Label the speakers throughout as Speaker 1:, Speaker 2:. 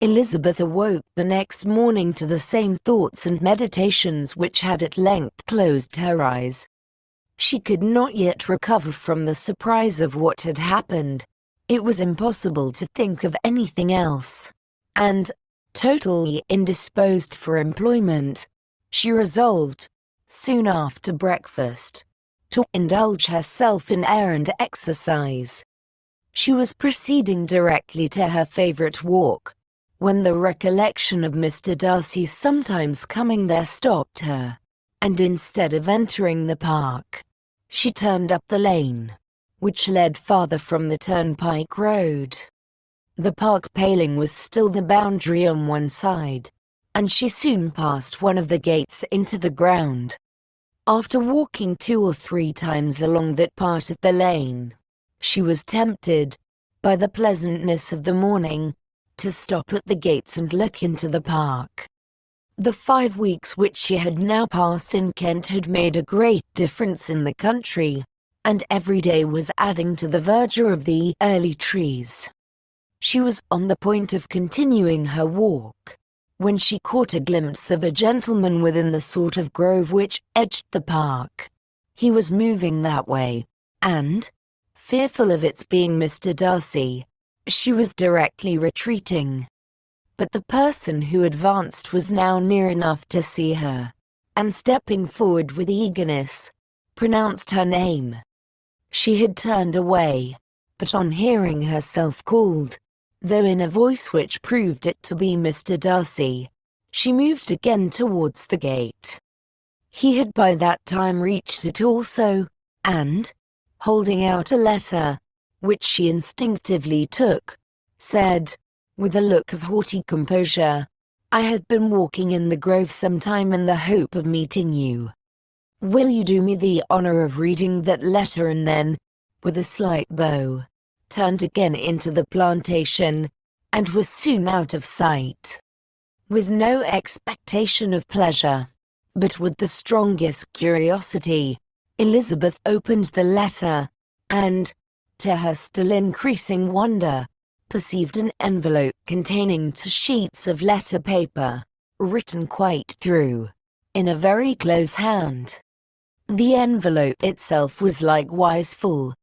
Speaker 1: Elizabeth awoke the next morning to the same thoughts and meditations which had at length closed her eyes. She could not yet recover from the surprise of what had happened. It was impossible to think of anything else. And, totally indisposed for employment, she resolved, soon after breakfast, to indulge herself in air and exercise. She was proceeding directly to her favorite walk, when the recollection of Mr. Darcy's sometimes coming there stopped her, and instead of entering the park, she turned up the lane, which led farther from the turnpike road. The park paling was still the boundary on one side, and she soon passed one of the gates into the ground. After walking 2 or 3 times along that part of the lane, she was tempted, by the pleasantness of the morning, to stop at the gates and look into the park. The 5 weeks which she had now passed in Kent had made a great difference in the country, and every day was adding to the verdure of the early trees. She was on the point of continuing her walk, when she caught a glimpse of a gentleman within the sort of grove which edged the park. He was moving that way, and, fearful of its being Mr. Darcy, she was directly retreating. But the person who advanced was now near enough to see her, and stepping forward with eagerness, pronounced her name. She had turned away, but on hearing herself called, though in a voice which proved it to be Mr. Darcy, she moved again towards the gate. He had by that time reached it also, and, holding out a letter, which she instinctively took, said, with a look of haughty composure, "I have been walking in the grove some time in the hope of meeting you. Will you do me the honor of reading that letter?" And then, with a slight bow, turned again into the plantation, and was soon out of sight. With no expectation of pleasure, but with the strongest curiosity, Elizabeth opened the letter, and, to her still increasing wonder, perceived an envelope containing 2 sheets of letter paper, written quite through, in a very close hand. The envelope itself was likewise full.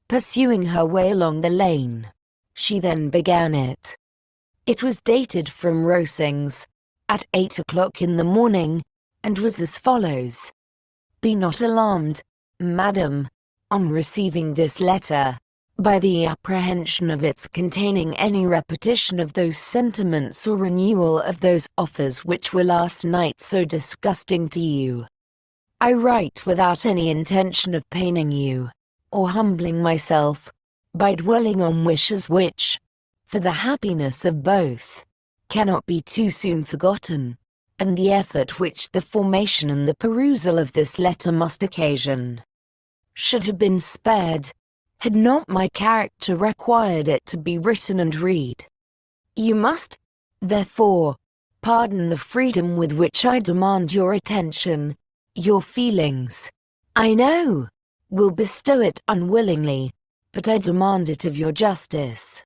Speaker 1: Pursuing her way along the lane, she then began it. It was dated from Rosings, at 8 o'clock in the morning, and was as follows: "Be not alarmed, madam, on receiving this letter, by the apprehension of its containing any repetition of those sentiments or renewal of those offers which were last night so disgusting to you. I write without any intention of paining you, or humbling myself, by dwelling on wishes which, for the happiness of both, cannot be too soon forgotten, and the effort which the formation and the perusal of this letter must occasion, should have been spared, had not my character required it to be written and read. You must, therefore, pardon the freedom with which I demand your attention. Your feelings, I know, will bestow it unwillingly, but I demand it of your justice.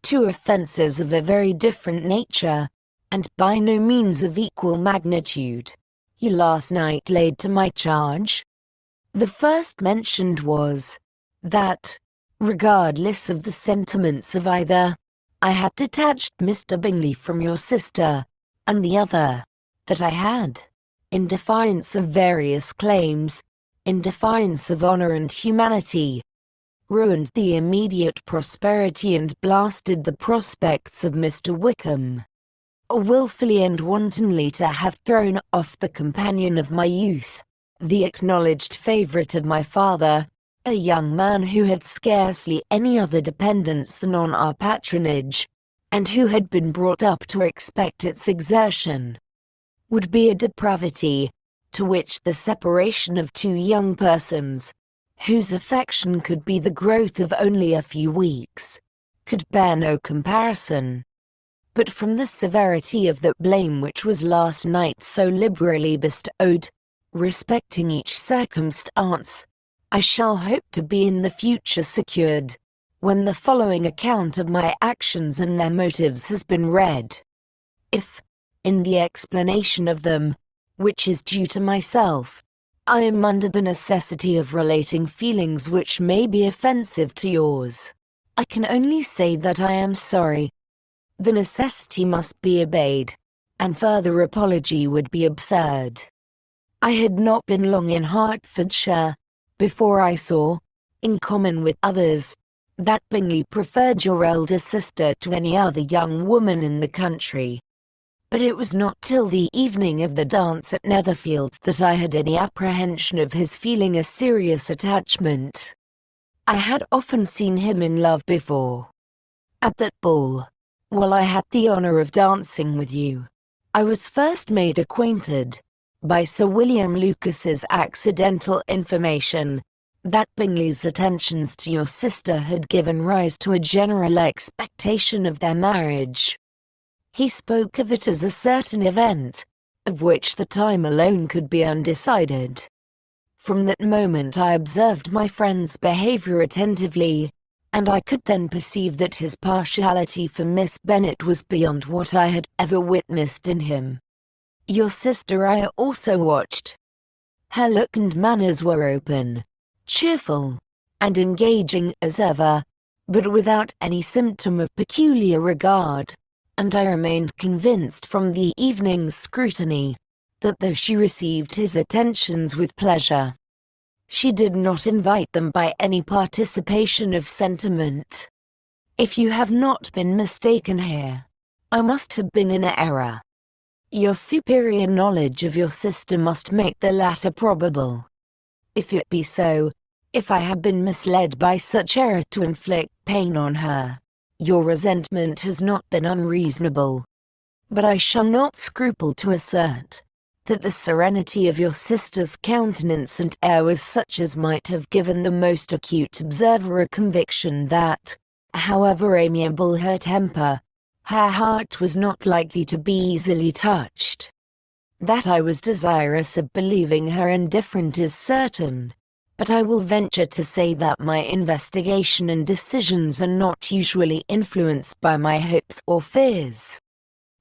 Speaker 1: 2 offenses of a very different nature, and by no means of equal magnitude, you last night laid to my charge. The first mentioned was, that, regardless of the sentiments of either, I had detached Mr. Bingley from your sister, and the other, that I had, in defiance of various claims, in defiance of honor and humanity, ruined the immediate prosperity and blasted the prospects of Mr. Wickham. Wilfully and wantonly to have thrown off the companion of my youth, the acknowledged favorite of my father, a young man who had scarcely any other dependence than on our patronage, and who had been brought up to expect its exertion, would be a depravity, to which the separation of 2 young persons, whose affection could be the growth of only a few weeks, could bear no comparison. But from the severity of that blame which was last night so liberally bestowed, respecting each circumstance, I shall hope to be in the future secured, when the following account of my actions and their motives has been read. If, in the explanation of them, which is due to myself, I am under the necessity of relating feelings which may be offensive to yours, I can only say that I am sorry. The necessity must be obeyed, and further apology would be absurd. I had not been long in Hertfordshire before I saw, in common with others, that Bingley preferred your elder sister to any other young woman in the country. But it was not till the evening of the dance at Netherfield that I had any apprehension of his feeling a serious attachment. I had often seen him in love before. At that ball, while I had the honour of dancing with you, I was first made acquainted, by Sir William Lucas's accidental information, that Bingley's attentions to your sister had given rise to a general expectation of their marriage. He spoke of it as a certain event, of which the time alone could be undecided. From that moment I observed my friend's behaviour attentively, and I could then perceive that his partiality for Miss Bennet was beyond what I had ever witnessed in him. Your sister I also watched. Her look and manners were open, cheerful, and engaging as ever, but without any symptom of peculiar regard, and I remained convinced from the evening's scrutiny, that though she received his attentions with pleasure, she did not invite them by any participation of sentiment. If you have not been mistaken here, I must have been in error. Your superior knowledge of your sister must make the latter probable. If it be so, if I have been misled by such error to inflict pain on her, your resentment has not been unreasonable. But I shall not scruple to assert that the serenity of your sister's countenance and air was such as might have given the most acute observer a conviction that, however amiable her temper, her heart was not likely to be easily touched. That I was desirous of believing her indifferent is certain, but I will venture to say that my investigation and decisions are not usually influenced by my hopes or fears.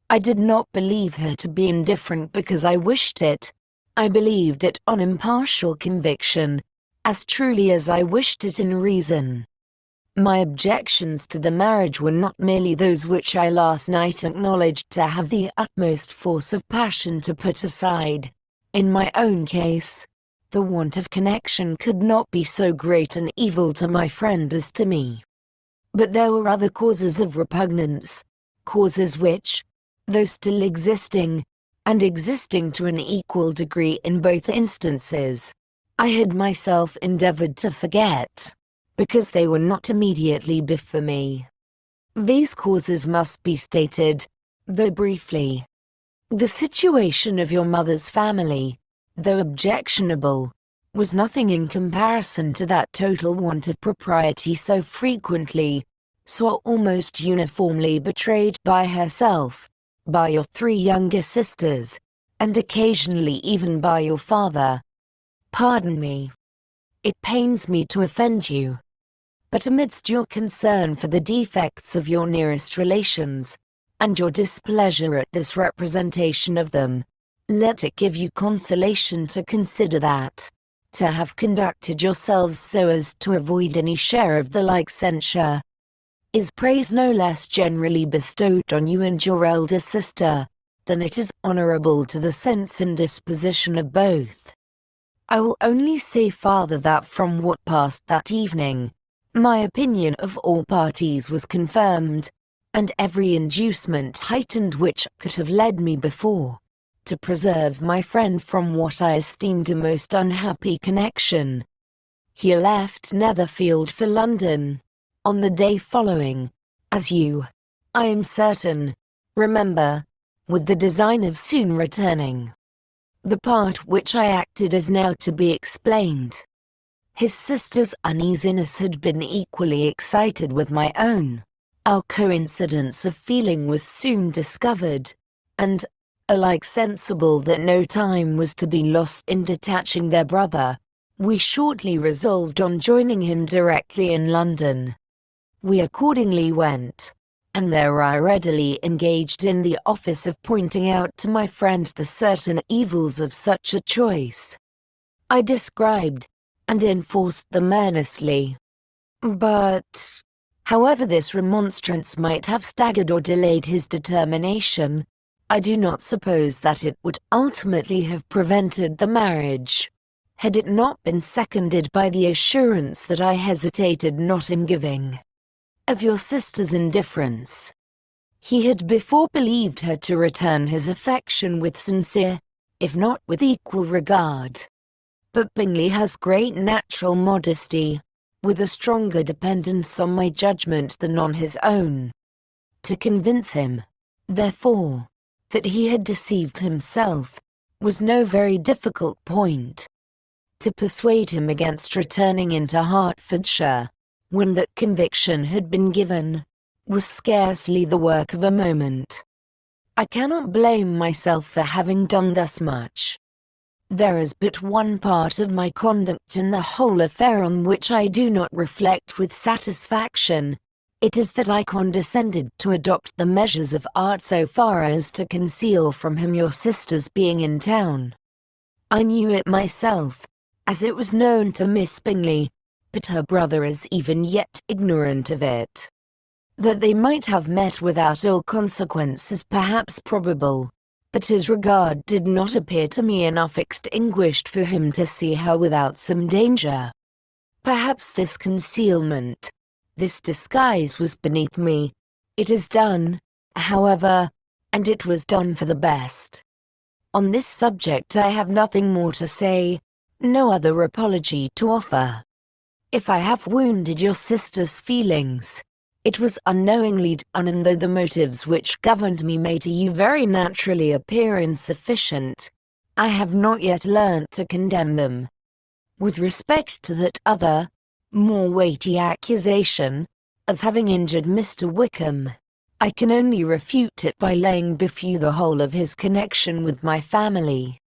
Speaker 1: I did not believe her to be indifferent because I wished it. I believed it on impartial conviction, as truly as I wished it in reason. My objections to the marriage were not merely those which I last night acknowledged to have the utmost force of passion to put aside. In my own case, the want of connection could not be so great an evil to my friend as to me. But there were other causes of repugnance, causes which, though still existing, and existing to an equal degree in both instances, I had myself endeavored to forget, because they were not immediately before me. These causes must be stated, though briefly. The situation of your mother's family, though objectionable, was nothing in comparison to that total want of propriety so frequently, so almost uniformly betrayed by herself, by your 3 younger sisters, and occasionally even by your father. Pardon me. It pains me to offend you. But amidst your concern for the defects of your nearest relations, and your displeasure at this representation of them, let it give you consolation to consider that, to have conducted yourselves so as to avoid any share of the like censure, is praise no less generally bestowed on you and your elder sister, than it is honourable to the sense and disposition of both. I will only say farther that from what passed that evening, my opinion of all parties was confirmed, and every inducement heightened which could have led me before, to preserve my friend from what I esteemed a most unhappy connection. He left Netherfield for London, on the day following, as you, I am certain, remember, with the design of soon returning. The part which I acted is now to be explained. His sister's uneasiness had been equally excited with my own. Our coincidence of feeling was soon discovered, and, alike sensible that no time was to be lost in detaching their brother, we shortly resolved on joining him directly in London. We accordingly went, and there I readily engaged in the office of pointing out to my friend the certain evils of such a choice. I described and enforced them earnestly. But, however this remonstrance might have staggered or delayed his determination, I do not suppose that it would ultimately have prevented the marriage, had it not been seconded by the assurance that I hesitated not in giving, of your sister's indifference. He had before believed her to return his affection with sincere, if not with equal regard. But Bingley has great natural modesty, with a stronger dependence on my judgment than on his own. To convince him, therefore, that he had deceived himself, was no very difficult point. To persuade him against returning into Hertfordshire, when that conviction had been given, was scarcely the work of a moment. I cannot blame myself for having done thus much. There is but one part of my conduct in the whole affair on which I do not reflect with satisfaction. It is that I condescended to adopt the measures of art so far as to conceal from him your sister's being in town. I knew it myself, as it was known to Miss Bingley, but her brother is even yet ignorant of it. That they might have met without ill consequence is perhaps probable, but his regard did not appear to me enough extinguished for him to see her without some danger. Perhaps this concealment, this disguise was beneath me. It is done, however, and it was done for the best. On this subject I have nothing more to say, no other apology to offer. If I have wounded your sister's feelings, it was unknowingly done, and though the motives which governed me may to you very naturally appear insufficient, I have not yet learnt to condemn them. With respect to that other, more weighty accusation, of having injured Mr. Wickham, I can only refute it by laying before you the whole of his connection with my family.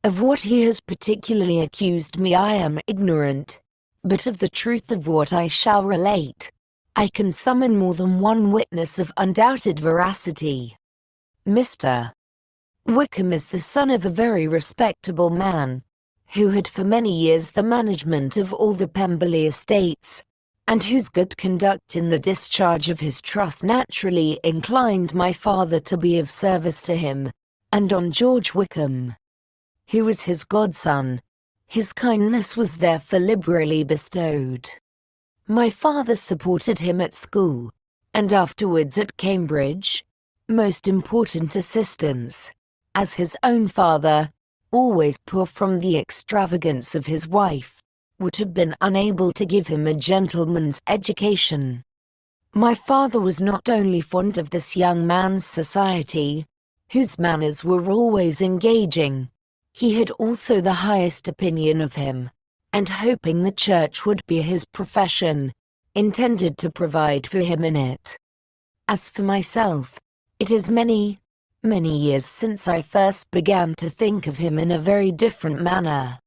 Speaker 1: Of what he has particularly accused me I am ignorant, but of the truth of what I shall relate, I can summon more than one witness of undoubted veracity. Mr. Wickham is the son of a very respectable man, who had for many years the management of all the Pemberley estates, and whose good conduct in the discharge of his trust naturally inclined my father to be of service to him, and on George Wickham, who was his godson, his kindness was therefore liberally bestowed. My father supported him at school, and afterwards at Cambridge, most important assistance, as his own father, always poor from the extravagance of his wife, would have been unable to give him a gentleman's education. My father was not only fond of this young man's society, whose manners were always engaging, he had also the highest opinion of him, and hoping the church would be his profession, intended to provide for him in it. As for myself, it is many, many years since I first began to think of him in a very different manner.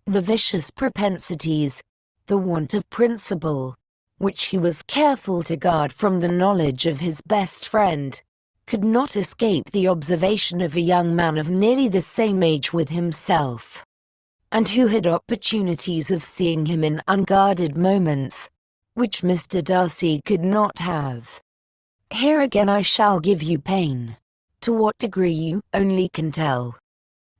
Speaker 1: The vicious propensities, the want of principle, which he was careful to guard from the knowledge of his best friend, could not escape the observation of a young man of nearly the same age with himself, and who had opportunities of seeing him in unguarded moments, which Mr. Darcy could not have. Here again I shall give you pain, to what degree you only can tell.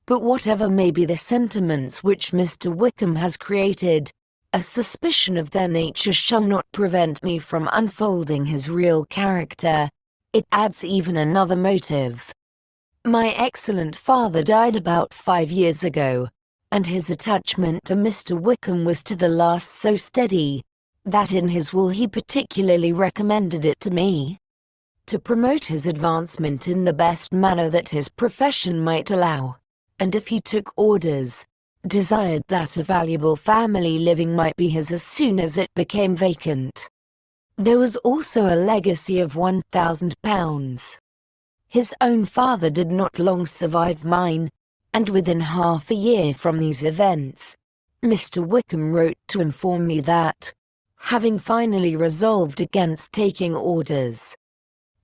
Speaker 1: But whatever may be the sentiments which Mr. Wickham has created, a suspicion of their nature shall not prevent me from unfolding his real character. It adds even another motive. My excellent father died about 5 years ago, and his attachment to Mr. Wickham was to the last so steady, that in his will he particularly recommended it to me, to promote his advancement in the best manner that his profession might allow, and if he took orders, desired that a valuable family living might be his as soon as it became vacant. There was also a legacy of £1,000. His own father did not long survive mine, and within half a year from these events, Mr. Wickham wrote to inform me that, having finally resolved against taking orders.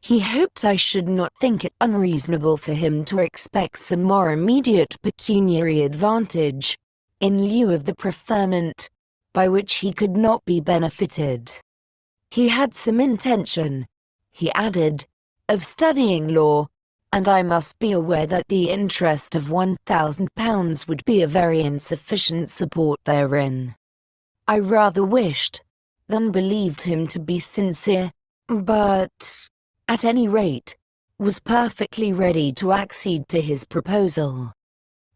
Speaker 1: He hoped I should not think it unreasonable for him to expect some more immediate pecuniary advantage, in lieu of the preferment, by which he could not be benefited. He had some intention, he added, of studying law, and I must be aware that the interest of £1,000 would be a very insufficient support therein. I rather wished, than believed him to be sincere, but, at any rate, was perfectly ready to accede to his proposal.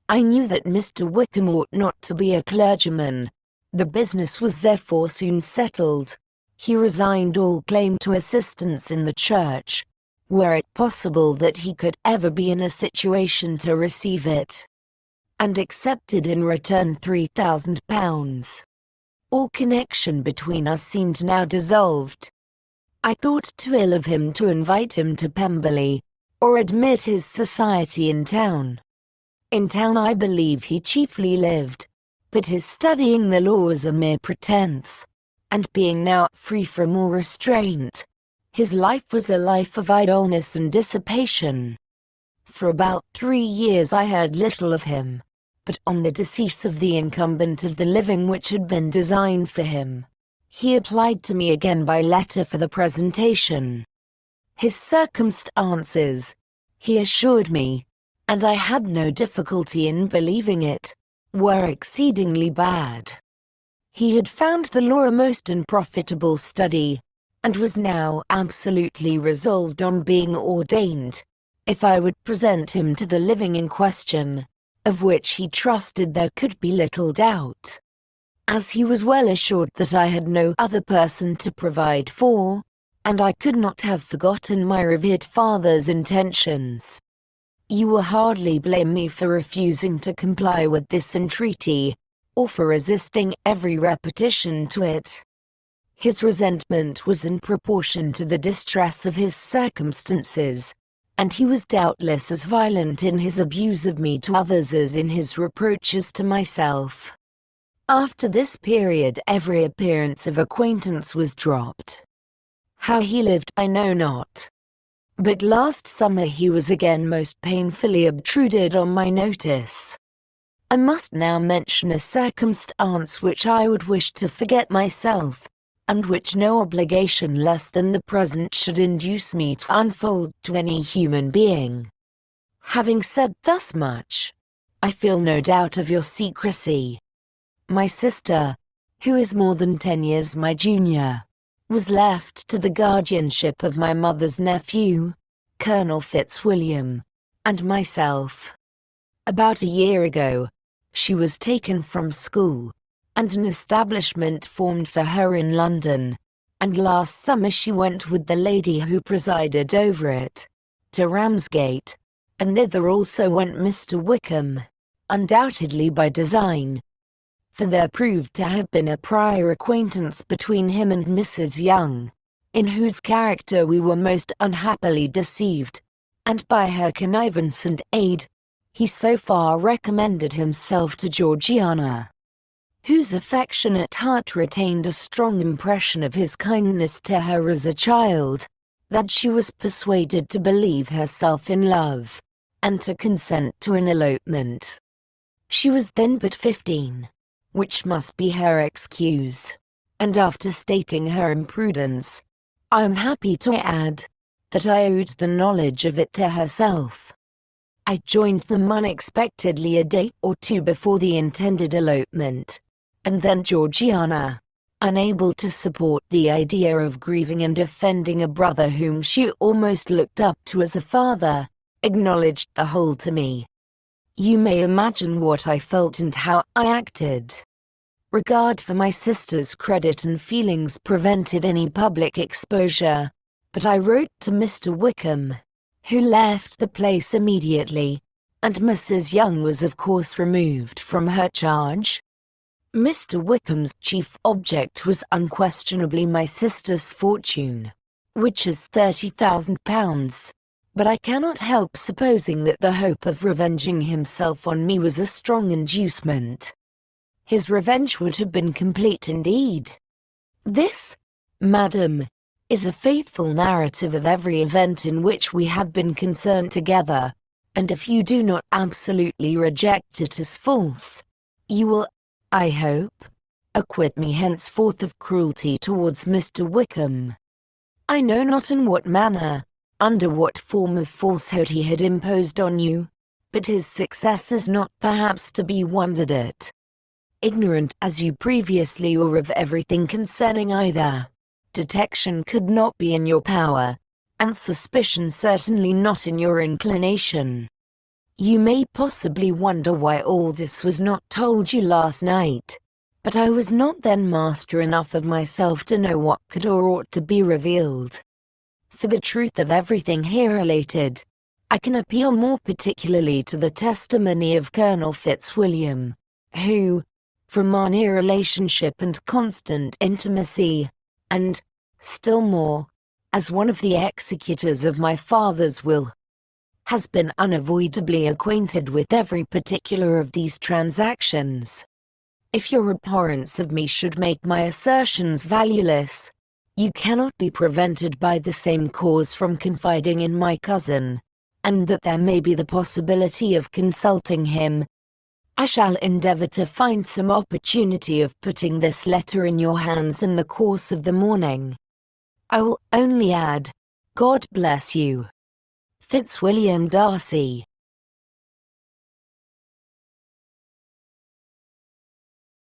Speaker 1: I knew that Mr. Wickham ought not to be a clergyman. The business was therefore soon settled. He resigned all claim to assistance in the church, were it possible that he could ever be in a situation to receive it, and accepted in return £3,000. All connection between us seemed now dissolved. I thought too ill of him to invite him to Pemberley, or admit his society in town. In town I believe he chiefly lived, but his studying the law was a mere pretence, and being now free from all restraint, his life was a life of idleness and dissipation. For about 3 years I heard little of him, but on the decease of the incumbent of the living which had been designed for him, he applied to me again by letter for the presentation. His circumstances, he assured me, and I had no difficulty in believing it, were exceedingly bad. He had found the law a most unprofitable study, and was now absolutely resolved on being ordained, if I would present him to the living in question, of which he trusted there could be little doubt. As he was well assured that I had no other person to provide for, and I could not have forgotten my revered father's intentions. You will hardly blame me for refusing to comply with this entreaty, or for resisting every repetition to it. His resentment was in proportion to the distress of his circumstances, and he was doubtless as violent in his abuse of me to others as in his reproaches to myself. After this period every appearance of acquaintance was dropped. How he lived I know not. But last summer he was again most painfully obtruded on my notice. I must now mention a circumstance which I would wish to forget myself, and which no obligation less than the present should induce me to unfold to any human being. Having said thus much, I feel no doubt of your secrecy. My sister, who is more than 10 years my junior, was left to the guardianship of my mother's nephew, Colonel Fitzwilliam, and myself. About a year ago, she was taken from school, and an establishment formed for her in London, and last summer she went with the lady who presided over it, to Ramsgate, and thither also went Mr. Wickham, undoubtedly by design. For there proved to have been a prior acquaintance between him and Mrs. Young, in whose character we were most unhappily deceived, and by her connivance and aid, he so far recommended himself to Georgiana, whose affectionate heart retained a strong impression of his kindness to her as a child, that she was persuaded to believe herself in love, and to consent to an elopement. She was then but 15, which must be her excuse, and after stating her imprudence, I am happy to add, that I owed the knowledge of it to herself. I joined them unexpectedly a day or 2 before the intended elopement, and then Georgiana, unable to support the idea of grieving and offending a brother whom she almost looked up to as a father, acknowledged the whole to me. You may imagine what I felt and how I acted. Regard for my sister's credit and feelings prevented any public exposure, but I wrote to Mr. Wickham, who left the place immediately, and Mrs. Young was of course removed from her charge. Mr. Wickham's chief object was unquestionably my sister's fortune, which is £30,000, but I cannot help supposing that the hope of revenging himself on me was a strong inducement. His revenge would have been complete indeed. This, madam, is a faithful narrative of every event in which we have been concerned together, and if you do not absolutely reject it as false, you will, I hope, acquit me henceforth of cruelty towards Mr. Wickham. I know not in what manner, under what form of falsehood he had imposed on you, but his success is not perhaps to be wondered at. Ignorant as you previously were of everything concerning either, detection could not be in your power, and suspicion certainly not in your inclination. You may possibly wonder why all this was not told you last night, but I was not then master enough of myself to know what could or ought to be revealed. For the truth of everything here related, I can appeal more particularly to the testimony of Colonel Fitzwilliam, who, from our near relationship and constant intimacy, and, still more, as one of the executors of my father's will, has been unavoidably acquainted with every particular of these transactions. If your abhorrence of me should make my assertions valueless, you cannot be prevented by the same cause from confiding in my cousin, and that there may be the possibility of consulting him. I shall endeavor to find some opportunity of putting this letter in your hands in the course of the morning. I will only add, God bless you. Fitzwilliam Darcy.